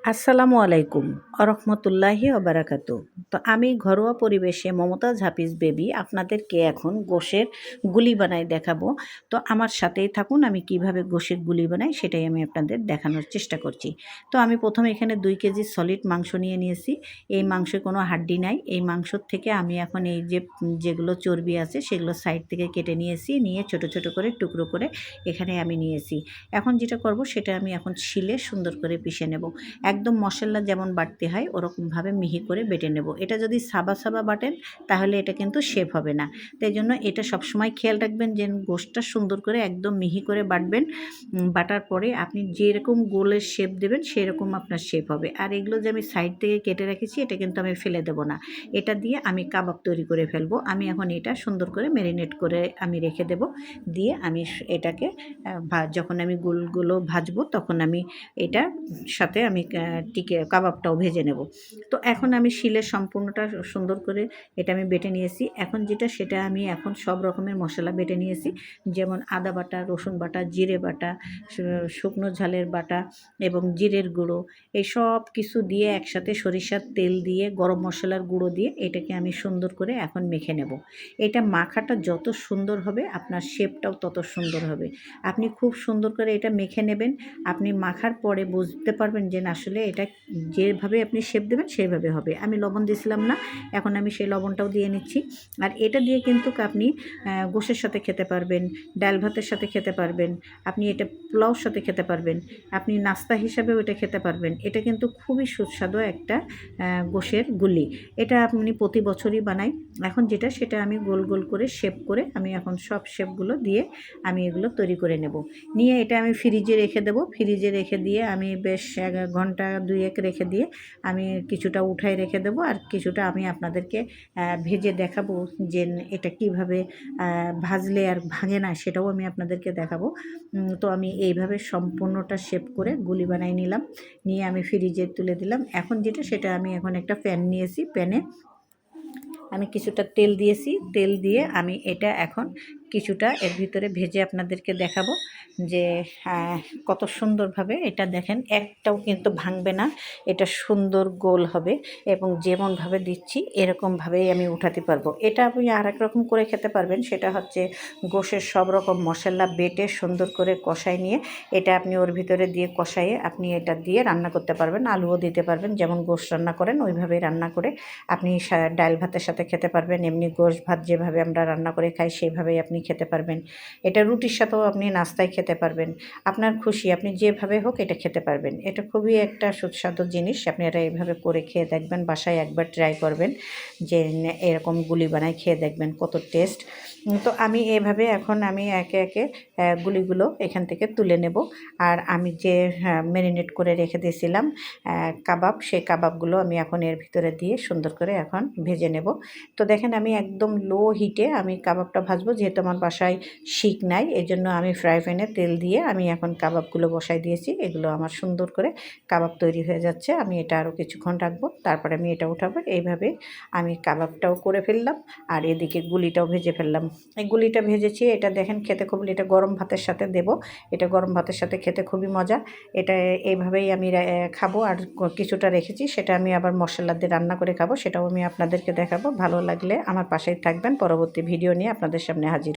আসসালামু আলাইকুম আরহামতুল্লাহি ওবারাকাতু। তো আমি ঘরোয়া পরিবেশে মমতাজ হাফিজ বেবি আপনাদেরকে এখন গোশের গুলি বানাই দেখাবো। তো আমার সাথেই থাকুন, আমি কিভাবে গোশের গুলি বানাই সেটাই আমি আপনাদের দেখানোর চেষ্টা করছি। তো আমি প্রথমে এখানে 2 কেজি সলিড মাংস নিয়ে নিয়েছি। এই মাংসে কোনো হাড্ডি নাই। এই মাংসর থেকে আমি এখন এই যেগুলো চর্বি আছে সেগুলো সাইড থেকে কেটে নিয়েছি, নিয়ে ছোট ছোট করে টুকরো করে এখানে আমি নিয়েছি। এখন যেটা করব সেটা আমি এখন শিলে সুন্দর করে পিষে নেব। একদম মশলা যেমন বাটতে হয় ওরকমভাবে মিহি করে বেটে নেব। এটা যদি সাবা সাবা বাটেন তাহলে এটা কিন্তু শেপ হবে না। তাই জন্য এটা সবসময় খেয়াল রাখবেন যে গোশটা সুন্দর করে একদম মিহি করে বাটবেন। বাটার পরে আপনি যেরকম গোলের শেপ দেবেন সেরকম আপনার শেপ হবে। আর এগুলো যে আমি সাইড থেকে কেটে রেখেছি এটা কিন্তু আমি ফেলে দেবো না। এটা দিয়ে আমি কাবাব তৈরি করে ফেলবো। আমি এখন এটা সুন্দর করে ম্যারিনেট করে আমি রেখে দেব। দিয়ে আমি এটাকে যখন আমি গোলগুলো ভাজবো তখন আমি এটার সাথে আমি কাবাবটাও ভেজে নেব। তো এখন আমি শিলের সম্পূর্ণটা সুন্দর করে এটা আমি বেটে নিয়েছি। এখন সেটা আমি এখন সব রকমের মশলা বেটে নিয়েছি, যেমন আদা বাটা, রসুন বাটা, জিরে বাটা, শুকনো ঝালের বাটা এবং জিরের গুঁড়ো, এই সব কিছু দিয়ে একসাথে সরিষার তেল দিয়ে গরম মশলার গুঁড়ো দিয়ে এটাকে আমি সুন্দর করে এখন মেখে নেব। এটা মাখাটা যত সুন্দর হবে আপনার শেপটাও তত সুন্দর হবে। আপনি খুব সুন্দর করে এটা মেখে নেবেন। আপনি মাখার পরে বুঝতে পারবেন যে না আসলে এটা যেভাবে আপনি শেপ দেবেন সেভাবে হবে। আমি লবণ দিয়েছিলাম না, এখন আমি সেই লবণটাও দিয়ে নিচ্ছি। আর এটা দিয়ে কিন্তু আপনি গোশের সাথে খেতে পারবেন, ডাল ভাতের সাথে খেতে পারবেন, আপনি এটা পোলাওর সাথে খেতে পারবেন, আপনি নাস্তা হিসাবেও এটা খেতে পারবেন। এটা কিন্তু খুবই সুস্বাদু একটা গোশের গুলি। এটা আপনি প্রতি বছরই বানাই। এখন সেটা আমি গোল গোল করে শেপ করে আমি এখন সব শেপগুলো দিয়ে আমি এগুলো তৈরি করে নেব। নিয়ে এটা আমি ফ্রিজে রেখে দেবো। ফ্রিজে রেখে দিয়ে আমি বেশ 1 ঘন্টা 2 রেখে দিয়ে আমি কিছুটা উঠায় রেখে দেবো, আর কিছুটা আমি আপনাদেরকে ভেজে দেখাবো যে এটা কিভাবে ভাজলে আর ভাঙে না সেটাও আমি আপনাদেরকে দেখাবো। তো আমি এইভাবে সম্পূর্ণটা শেপ করে গুলি বানাই নিলাম, নিয়ে আমি ফ্রিজে তুলে দিলাম। এখন সেটা আমি এখন একটা প্যান নিয়েছি, প্যানে আমি কিছুটা তেল দিয়েছি। তেল দিয়ে আমি এটা এখন কিছুটা এর ভিতরে ভেজে আপনাদেরকে দেখাবো যে কত সুন্দরভাবে এটা দেখেন, একটাও কিন্তু ভাঙবে না। এটা সুন্দর গোল হবে এবং যেমনভাবে দিচ্ছি এরকমভাবেই আমি উঠাতে পারবো। এটা আপনি আরেক রকম করে খেতে পারবেন, সেটা হচ্ছে গোশের সব রকম মশলা বেটে সুন্দর করে কষাই নিয়ে এটা আপনি ওর ভিতরে দিয়ে কষাইয়ে আপনি এটা দিয়ে রান্না করতে পারবেন। আলুও দিতে পারবেন, যেমন গোশ রান্না করেন ওইভাবেই রান্না করে আপনি ডাল ভাতের সাথে খেতে পারবেন। এমনি গোশ ভাত যেভাবে আমরা রান্না করে খাই সেইভাবেই আপনি খেতে পারবেন। এটা রুটির সাথেও আপনি নাস্তায় খেতে পারবেন। আপনার খুশি, আপনি যেভাবে হোক এটা খেতে পারবেন। এটা খুবই একটা সুস্বাদু জিনিস। আপনারা এইভাবে করে খেয়ে দেখবেন, বাসায় একবার ট্রাই করবেন যে এরকম গুলি বানায় খেয়ে দেখবেন কত টেস্ট। তো আমি এভাবে এখন আমি একে একে গুলিগুলো এখান থেকে তুলে নেব। আর আমি যে ম্যারিনেট করে রেখে দিয়েছিলাম কাবাব, সেই কাবাবগুলো আমি এখন এর ভিতরে দিয়ে সুন্দর করে এখন ভেজে নেব। তো দেখেন আমি একদম লো হিটে আমি কাবাবটা ভাজবো, যেহেতু আমার বাসায় শিক নাই এজন্য আমি ফ্রাই প্যানে তেল দিয়ে আমি এখন কাবাবগুলো বসাই দিয়েছি। এগুলো আমার সুন্দর করে কাবাব তৈরি হয়ে যাচ্ছে। আমি এটা আরও কিছুক্ষণ রাখবো, তারপরে আমি এটা উঠাবো। এইভাবে আমি কাবাবটাও করে ফেললাম আর এদিকে গুলিটাও ভেজে ফেললাম। এই গুলিটা ভেজেছি, এটা দেখেন খেতে খুব, এটা গরম ভাতের সাথে দেব। এটা গরম ভাতের সাথে খেতে খুবই মজা। এটা এইভাবেই আমি খাবো। আর কিছুটা রেখেছি সেটা আমি আবার মশলা দিয়ে রান্না করে খাবো, সেটাও আমি আপনাদেরকে দেখাবো। ভালো লাগলে আমার পাশেই থাকবেন, পরবর্তী ভিডিও নিয়ে আপনাদের সামনে হাজির।